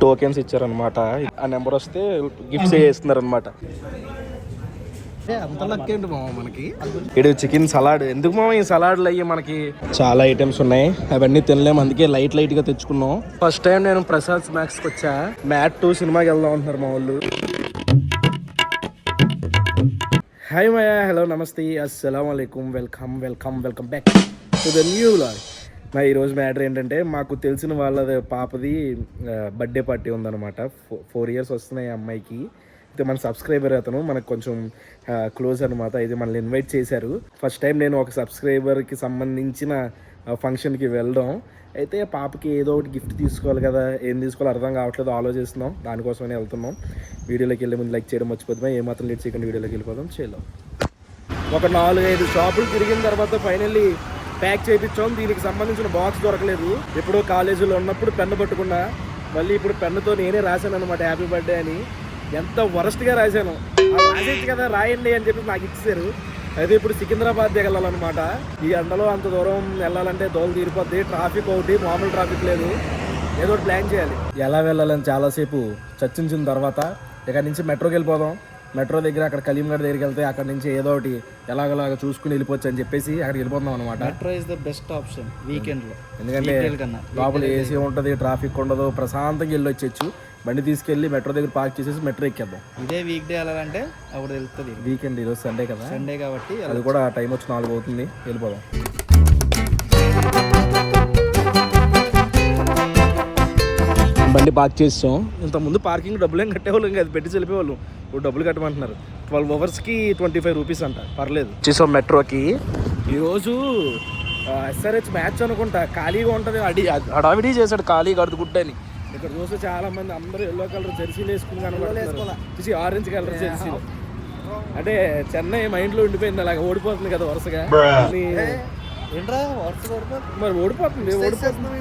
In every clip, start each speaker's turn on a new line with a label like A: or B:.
A: Tokens ఇచ్చారనమాట. ఆ number వస్తే గిఫ్ట్స్ చేస్తున్నారు అనమాట.
B: అంత లక్ ఏంటి మామ మనకి.
A: ఇడు చికెన్ సలాడ్. ఎందుకు మామ ఈ సలాడ్లు అయ్యి మనకి చాలా ఐటమ్స్ ఉన్నాయి, అవన్నీ తినలేము, అందుకే లైట్ గా తెచ్చుకున్నాం. ఫస్ట్ టైం నేను ప్రసాద్ స్నాక్స్కి వచ్చా. మ్యాట్ 2 సినిమాకి వెళ్దాం అంటున్నారు మా వాళ్ళు. హాయ్ మాయా, హలో, నమస్తే, అస్సలం అయికుం, welcome back to the new vlog. నా ఈరోజు మ్యాటర్ ఏంటంటే, మాకు తెలిసిన వాళ్ళది పాపది బర్త్డే పార్టీ ఉందన్నమాట. 4 years వస్తున్నాయి ఆ అమ్మాయికి. అయితే మన సబ్స్క్రైబర్ అతను మనకు కొంచెం క్లోజ్ అనమాట. అయితే మనల్ని ఇన్వైట్ చేశారు. ఫస్ట్ టైం నేను ఒక సబ్స్క్రైబర్కి సంబంధించిన ఫంక్షన్కి వెళ్ళడం. అయితే పాపకి ఏదో ఒకటి గిఫ్ట్ తీసుకోవాలి కదా, ఏం తీసుకోవాలో అర్థం కావట్లేదు, ఆలోచిస్తున్నాం. దానికోసమనే వెళ్తున్నాం. వీడియోలోకి వెళ్ళే ముందు లైక్ చేయడం మర్చిపోతాం. ఏమాత్రం లేట్ చేయకుండా వీడియోలోకి వెళ్ళిపోదాం. చేయలేం. ఒక 4-5 షాపులు తిరిగిన తర్వాత ఫైనల్లీ ప్యాక్ చేయించాం. దీనికి సంబంధించిన బాక్స్ దొరకలేదు. ఎప్పుడో కాలేజీలో ఉన్నప్పుడు పెన్ను పట్టుకున్నా, మళ్ళీ ఇప్పుడు పెన్నుతో నేనే రాశాను అనమాట హ్యాపీ బర్త్డే అని. ఎంత వరస్ట్గా రాశాను. రాసేది కదా, రాయండి అని చెప్పి నాకు ఇచ్చేసారు. అయితే ఇప్పుడు సికింద్రాబాద్ దిగలన్నమాట. ఈ ఎండలో అంత దూరం వెళ్ళాలంటే దోలు తీరిపోద్ది. ట్రాఫిక్ ఒకటి, మామూలు ట్రాఫిక్ లేదు. ఏదో ఒకటి ప్లాన్ చేయాలి. ఎలా వెళ్ళాలని చాలాసేపు చర్చించిన తర్వాత ఇక్కడ నుంచి మెట్రోకి వెళ్ళిపోదాం. మెట్రో దగ్గర అక్కడ కలీంగఢ్ దగ్గరికి వెళ్తే అక్కడ నుంచి ఏదో ఒకటి ఎలాగలాగా చూసుకుని వెళ్ళిపోవచ్చు అని చెప్పేసి అక్కడికి వెళ్ళిపోతాం అనమాట.
B: Metro is the best option weekend లో.
A: ఎందుకంటే లోపల ఏసీ ఉంటుంది, ట్రాఫిక్ ఉండదు, ప్రశాంతంగా వెళ్ళి వచ్చేచ్చు. బండి తీసుకెళ్ళి మెట్రో దగ్గర పార్క్ చేసేసి మెట్రో ఎక్కేద్దాం.
B: ఇదే వీక్ డే వెళ్ళాలంటే అప్పుడు వెళ్తుంది.
A: వీకెండ్, ఈరోజు సండే కదా,
B: సండే కాబట్టి
A: అది కూడా టైం వచ్చి 4 అవుతుంది. వెళ్ళిపోదాం. బండి పార్క్ చేసాం. ఇంతకుముందు పార్కింగ్ డబ్బులు ఏం కట్టేవాళ్ళం కదా, పెట్టి వెళ్ళిపోయేవాళ్ళం. ఇప్పుడు డబ్బులు కట్టమంటున్నారు. 12 hours-కి 25 rupees అంట. పర్లేదు. చేసాం మెట్రోకి. ఈరోజు SRH మ్యాచ్ అనుకుంటా, ఖాళీగా ఉంటుంది. హడావిడి చేశాడు ఖాళీగా అడుగుడ్డని. ఇక్కడ చూస్తే చాలా మంది అందరూ ఎల్లో కలర్ జెర్సీలు వేసుకుని కనబడుతున్నారు, ఆరెంజ్ కలర్ జెర్సీలు. అంటే చెన్నై మైండ్లో ఉండిపోయింది, అలాగే ఓడిపోతుంది కదా వరుసగా. మరి ఓడిపోతుంది.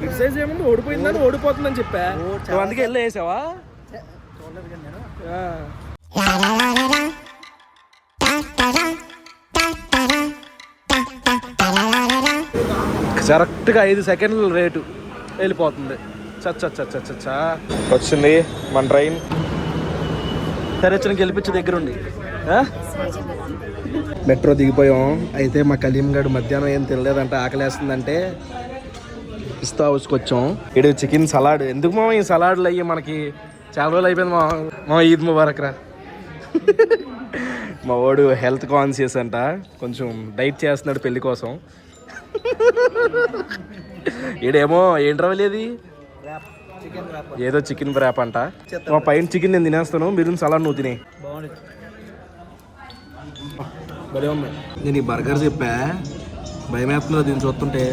A: క్రిటిసైజ్ ఏముంది, ఓడిపోయిందని ఓడిపోతుందని చెప్పా. అందుకే వెళ్ళి వేసావా? కరెక్ట్గా 5 seconds రేటు వెళ్ళిపోతుంది. చచ్చా వచ్చింది మన ట్రైన్. సరే గెలిపించే దగ్గర ఉంది. మెట్రో దిగిపోయాం. అయితే మా కలీంగఢ్ మధ్యాహ్నం ఏం తినలేదంట, ఆకలేస్తుందంటే పిస్తా హౌస్కి వచ్చాం. ఇక్కడ చికెన్ సలాడ్. ఎందుకు మామ ఈ సలాడ్లు అయ్యి మనకి చాలా రోజులు అయిపోయింది మా ఈద్ ముబారక్ రా. మా వాడు హెల్త్ కాన్షియస్ అంట, కొంచెం డైట్ చేస్తున్నాడు పెళ్లి కోసం. ఈడేమో ఏంట్రా వెళ్ళేది, ఏదో చికెన్ ర్యాప్ అంట. మా పైన చికెన్ నేను తినేస్తాను, మీరు సలాడ్ నువ్వు తినే. నేను ఈ బర్గర్ చెప్పా, భయం వేస్తున్నా దీన్ని చూస్తుంటే.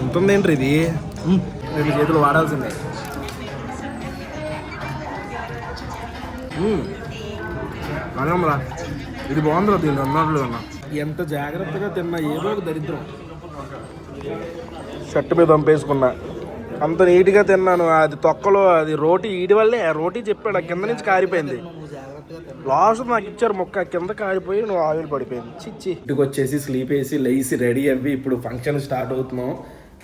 A: ఉంటుందేంటి ఇది, 2 చేతులు వాడాల్సిందే. అలా ఇది బాగుందిరా, దీన్ని అన్నట్లు అన్నా. ఎంత జాగ్రత్తగా తిన్నా ఏదో ఒక దరిద్రం. షర్ట్ మీద దంపేసుకున్నా, అంత నీట్గా తిన్నాను. అది తొక్కలో అది రోటీ, ఈడి వల్లే రోటీ చెప్పాడు, ఆ కింద నుంచి కారిపోయింది. లాస్ట్ నాకు ఇచ్చారు మొక్క, కింద కారిపోయి నువ్వు ఆయిల్ పడిపోయింది. చిచ్చి. ఇంటికి వచ్చేసి స్లీప్ వేసి లేసి రెడీ అవ్వి ఇప్పుడు ఫంక్షన్ స్టార్ట్ అవుతున్నాం.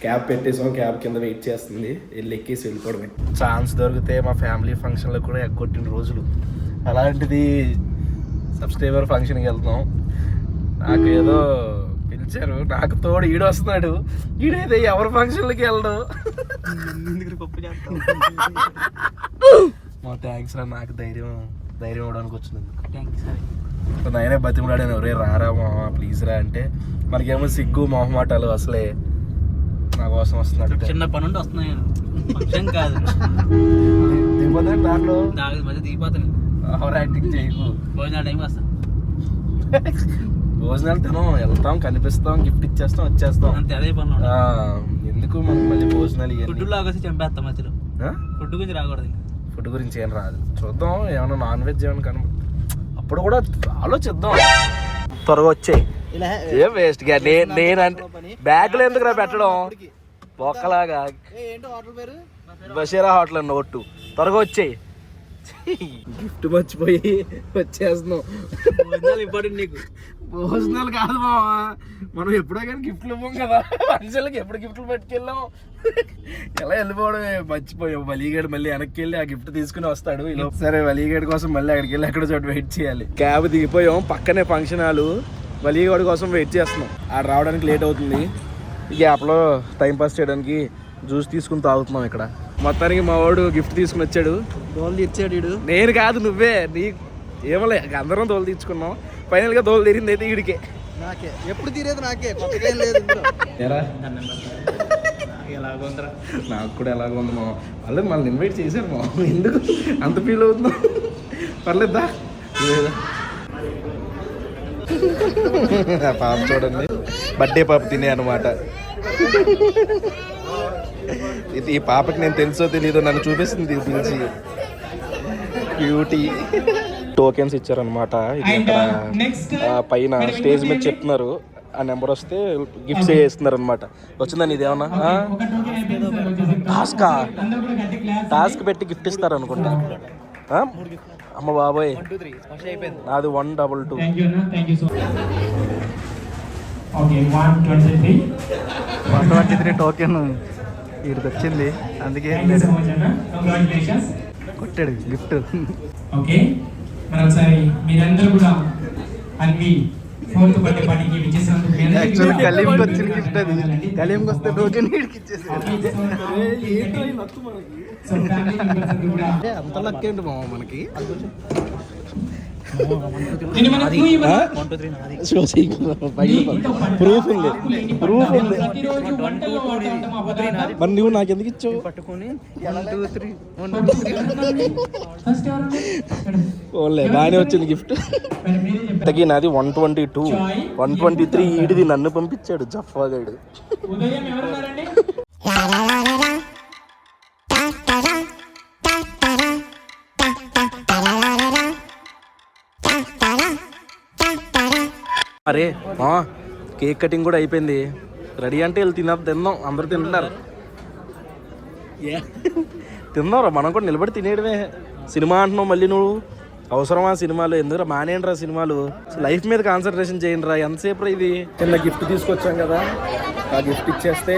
A: క్యాబ్ పెట్టేసాం, క్యాబ్ కింద వెయిట్ చేస్తుంది. వెళ్ళి ఎక్కేసి వెళ్ళిపోవడమే. ఛాన్స్ దొరికితే మా ఫ్యామిలీ ఫంక్షన్లో కూడా ఎక్కొట్టిన రోజులు. అలాంటిది సబ్స్క్రైబర్ ఫంక్షన్కి వెళ్తున్నాం. నాకు ఏదో పిలిచారు, నాకు తోడు ఈడు వస్తున్నాడు. ఈడైతే ఎవరి ఫంక్షన్లకి వెళ్ళడం. మా థ్యాంక్స్ రా, నాకు ధైర్యం ఇవ్వడానికి వచ్చినందుకు. నేనే బతిమలాడాను, ఎవరే రారా మామ ప్లీజ్ రా అంటే. మనకేమో సిగ్గు మొహమాటాలు, అసలే నా కోసం వస్తున్నాడు.
B: చిన్న పని ఉండి వస్తున్నాయి కాదు.
A: దిగిపోతాను దాంట్లో
B: దిగిపోతాను.
A: ఎవరు యాక్టింగ్ చేయకు.
B: భోజనాలు టైం వస్తాం,
A: భోజనాలు తినం, వెళ్తాం, కనిపిస్తాం, గిఫ్ట్ ఇచ్చేస్తాం, వచ్చేస్తాం.
B: అంతే, అదే పని.
A: ఎందుకు మనకి మళ్ళీ భోజనాలు
B: ఫుడ్ లాగేసి చంపేస్తాం మధ్యలో. ఫుడ్ గురించి రాకూడదు.
A: ఫుడ్ గురించి ఏం రాదు, చూద్దాం. ఏమన్నా నాన్ వెజ్ ఏమైనా కనబడు, అప్పుడు కూడా ఆలోచిద్దాం. త్వరగా వచ్చాయి. ఏం వేస్ట్ గా నేనంటే బ్యాగ్లో ఎందుకు రా పెట్టడం బొక్కలాగా. బషీరా హోటల్ అన్న ఒట్టు. త్వరగా వచ్చాయి. గిఫ్ట్ మర్చిపోయి వచ్చేస్తున్నాం.
B: ఇంపార్టెంట్ నీకు.
A: భోజనాలు కాదు మావా, మనం ఎప్పుడో కానీ గిఫ్ట్లు ఇవ్వం కదా మనుషులకి. ఎప్పుడు గిఫ్ట్లు పట్టుకెళ్ళాం, ఎలా వెళ్ళిపోవడమే మర్చిపోయాం. వలీగడ్ మళ్ళీ వెనక్కి వెళ్ళి ఆ గిఫ్ట్ తీసుకుని వస్తాడు. సరే వలీగడ్ కోసం మళ్ళీ అక్కడికి వెళ్ళి అక్కడ చోటు వెయిట్ చేయాలి. క్యాబ్ దిగిపోయాం, పక్కనే ఫంక్షన్ హాలు. వలీగడ్ కోసం వెయిట్ చేస్తున్నాం. ఆడ రావడానికి లేట్ అవుతుంది. ఈ గ్యాప్లో టైంపాస్ చేయడానికి జ్యూస్ తీసుకుని తాగుతున్నాం ఇక్కడ. మొత్తానికి మా వాడు గిఫ్ట్ తీసుకుని వచ్చాడు.
B: దోలు తెచ్చాడు వీడు.
A: నేను కాదు, నువ్వే. నీ ఏమలే, అందరం తోలు తీర్చుకున్నాం. ఫైనల్గా తోలు తీరింది అయితే వీడికే.
B: నాకే ఎప్పుడు తీరేది, నాకే కొత్తగా ఏం లేదు.
A: ఎరా
B: ఎలాగోందిరా,
A: నాకు కూడా ఎలాగో ఉంది మా వాళ్ళు మనల్ని ఇన్వైట్ చేశారు మా. ఎందుకు అంత ఫీల్ అవుతున్నావు? పర్లేదా? పాప చూడండి, బర్త్డే పాప తినే అనమాట. ఇది ఈ పాపకి నేను తెలుసో తెలీదో నన్ను చూపిస్తుంది పిలిచి. బ్యూటీ టోకెన్స్ ఇచ్చారనమాట. ఇది ఇక్కడ పైన స్టేజ్ మీద చెప్తున్నారు. ఆ నెంబర్ వస్తే గిఫ్ట్స్ వేస్తున్నారు అనమాట. వచ్చిందని ఇది ఏమన్నా టాస్క్ పెట్టి గిఫ్ట్ ఇస్తారు అనుకుంటా. అమ్మ బాబోయ్, నాది 122.
B: 123 టోకెన్ వీడికి వచ్చింది, అందుకే కొట్టాడు గిఫ్ట్.
C: ఓకే, మరొకసారి మీరందరూ కూడా అన్ని ఫోర్త్ బర్త్డే పార్టీకి విచ్చేసినందుకు
B: యాక్చువల్లీ కలీంకి వచ్చిన గిఫ్ట్ అది. కలీంకి వస్తే టోకెన్ వీడికి ఇచ్చేసాడు.
A: అంత లక్ ఏంటి మామ మనకి? ప్రూఫ్ ఉంది, ప్రూఫ్ ఉంది. మరి నువ్వు నాకు ఎందుకు ఇచ్చావు?
B: పట్టుకొని
A: ఓన్లే బాగానే వచ్చింది గిఫ్ట్. తగ్గి నాది 122, 123 ఈడిది నన్ను పంపించాడు జఫాగాడు.
C: ఉదయం ఎవరున్నారండి?
A: అరే కేక్ కటింగ్ కూడా అయిపోయింది. రెడీ అంటే వెళ్ళి తిందాం. అందరూ తింటున్నారు. తిందాంరా, మనం కూడా నిలబడి తినేయడమే. సినిమా అంటున్నావు మళ్ళీ నువ్వు. అవసరమా సినిమాలు? ఎందుకు మానేయండి రా సినిమాలు. లైఫ్ మీద కాన్సన్ట్రేషన్ చేయండి రా. ఎంతసేపు రా ఇది. చిన్న గిఫ్ట్ తీసుకొచ్చాం కదా, ఆ గిఫ్ట్ ఇచ్చేస్తే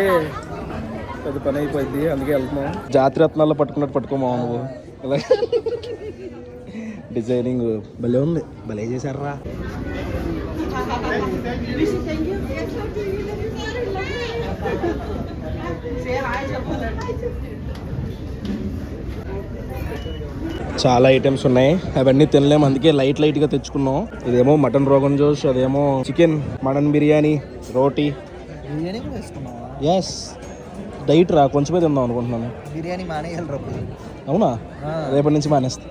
A: పెద్ద పని అయిపోయింది. అందుకే వెళ్తున్నాం. జాతిరత్నాల్లో పట్టుకున్నట్టు పట్టుకోమా నువ్వు. డిజైనింగ్ భలే ఉంది, భలే చేశారా. చాలా ఐటమ్స్ ఉన్నాయి, అవన్నీ తినలేము. అందుకే లైట్గా తెచ్చుకున్నాం. ఇదేమో మటన్ రోగన్ జోష్, అదేమో చికెన్ మటన్ బిర్యానీ, రోటీ.
B: బిర్యానీ కూడా వేసుకున్నావా?
A: ఎస్, డైట్ రా, కొంచెమే తిందాం అనుకుంటున్నాను.
B: బిర్యానీ మానేయాలి రా.
A: అవునా? రేపటి నుంచి మానేస్తా.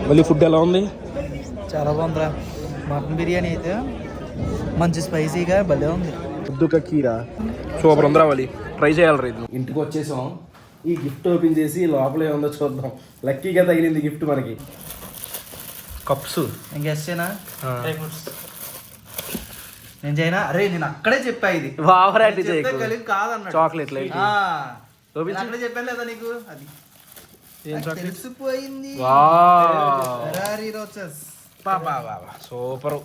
A: మళ్ళీ ఫుడ్ ఎలా ఉంది?
B: చాలా బాగుందిరా. మటన్ బిర్యానీ అయితే మంచి స్పైసీగా భలే ఉంది.
A: ఉద్దుక కీరా సూపర్ ఉందిరా. వాళ్ళు ట్రై చేయాలి రైతు. ఇంటికి వచ్చేసాం. ఈ గిఫ్ట్ ఓపెన్ చేసి లోపల ఏముందో చూద్దాం. లక్కీగా తగిలింది గిఫ్ట్ మనకి. కప్స్
B: ఇంకేనా? నేను చేయనా? అరే నేను అక్కడే చెప్పా ఇది కలిపి కాదన్నా.
A: చాక్లెట్
B: అక్కడే చెప్పాను లేదా నీకు? అది తెలిసిపోయింది.
A: సూపర్.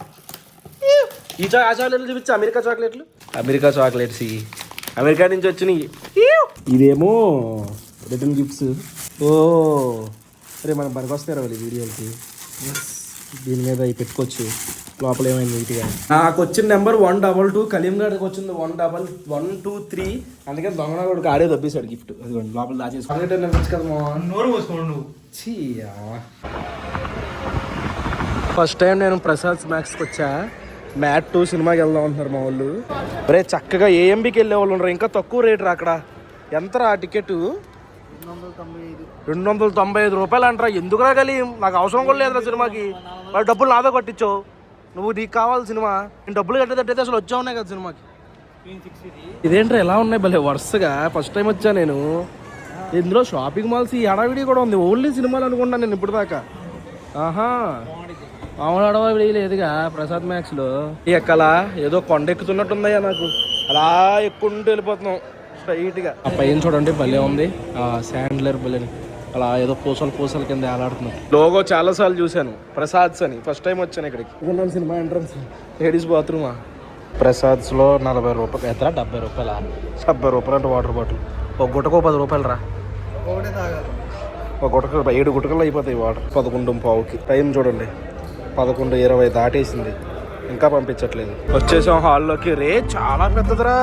A: ఈ ఆ చాక్లెట్లు చూపించా. America chocolates. అమెరికా నుంచి వచ్చినాయి. ఇదేమో రిటర్న్ గిఫ్ట్స్. ఓ అరే మనం పనికొస్తారా వాళ్ళు వీడియోలకి. దీని మీద అవి పెట్టుకోవచ్చు. లోపల ఏమైంది నీట్గా. నాకు వచ్చిన నెంబర్ 122. కలీంగఢ్కి వచ్చింది 123. అందుకని దొంగనాడు ఆడే దబ్బేశాడు గిఫ్ట్. అది లోపల దాచేసుకోవచ్చు కదా.
B: నోరు పోసుకోండి నువ్వు.
A: ఫస్ట్ టైం నేను ప్రసాద్ స్నాక్స్కి వచ్చా. మ్యాట్ 2 సినిమాకి వెళ్దాం అంటున్నారు మా వాళ్ళు. అరే చక్కగా ఏఎంబీకి వెళ్ళే వాళ్ళు ఉన్నారు. ఇంకా తక్కువ రేటు రా అక్కడ. ఎంతరా టికెట్? 295 రూపాయలు అంటారా. ఎందుకురా గలి? నాకు అవసరం కూడా లేదురా సినిమాకి. మరి డబ్బులు నాతో కట్టించావు నువ్వు. నీకు కావాలి సినిమా. నేను డబ్బులు కట్టేటట్టయితే అసలు వచ్చా ఉన్నాయి కదా సినిమాకి. ఇదేంట్రా ఎలా ఉన్నాయి భలే వరుసగా. ఫస్ట్ టైం వచ్చా నేను. ఇందులో షాపింగ్ మాల్స్ ఈ అడవిడి కూడా ఉంది. ఓన్లీ సినిమాలు అనుకున్నాను నేను ఇప్పుడు దాకా. ఆహా, మామూలు అడవి లేదుగా ప్రసాద్ మ్యాక్స్లో. ఎక్కలా ఏదో కొండ ఎక్కుతున్నట్టుందయ్యా నాకు. అలా ఎక్కుంటూ వెళ్ళిపోతున్నాం స్ట్రైట్గా. ఆ పైన చూడండి భలే ఉంది. శాండ్లర్ భలే అలా ఏదో పూసల కింద ఆలాడుతున్నాయి. లోగో చాలాసార్లు చూశాను, ప్రసాద్స్ అని. ఫస్ట్ టైం వచ్చాను ఇక్కడికి. సినిమా ఎంట్రన్స్ లేడీస్ బాత్రూమా. ప్రసాద్స్లో 40 రూపాయలు ఎత్తరా, 70 రూపాయలా? 70 రూపాయలు అంటే వాటర్ బాటిల్. ఒక గుట్టకు 10 రూపాయలు రా.
B: ఒకటే తాగాలి.
A: ఒక గుట్టకు 7 గుట్టకలు అయిపోతాయి వాటర్. 11:15కి టైం చూడండి, 11:20 దాటేసింది, ఇంకా పంపించట్లేదు. వచ్చేసాం హాల్లోకి. రే చాలా పెద్దదిరా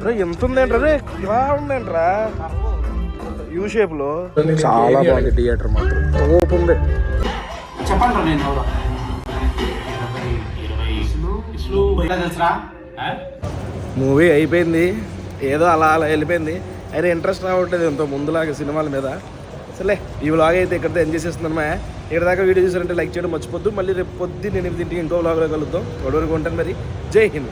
A: రే, ఎంత ఉందేంట్రా రే, ఇలా ఉందేంట్రా యూ షేప్ లో. చాలా బాగుంది థియేటర్ మాత్రం, ఓపెన్ ఉంది.
C: చెప్పండి నేను
A: మూవీ అయిపోయింది, ఏదో అలా వెళ్ళిపోయింది. అయినా ఇంట్రెస్ట్ రావట్లేదు ఎంతో ముందులాగా సినిమాల మీద. సరే ఈ వ్లాగ్ అయితే ఇక్కడితో ఎంజాయ్ చేస్తున్నామా. ఇక్కడ దాకా వీడియో చూసారంటే లైక్ చేయడం మర్చిపోద్దు. మళ్ళీ రేపు పొద్దున్న 8 ఇంకో వ్లాగ్లో కలుద్దాం. వరకు ఉంటాను మరి. జై హింద్.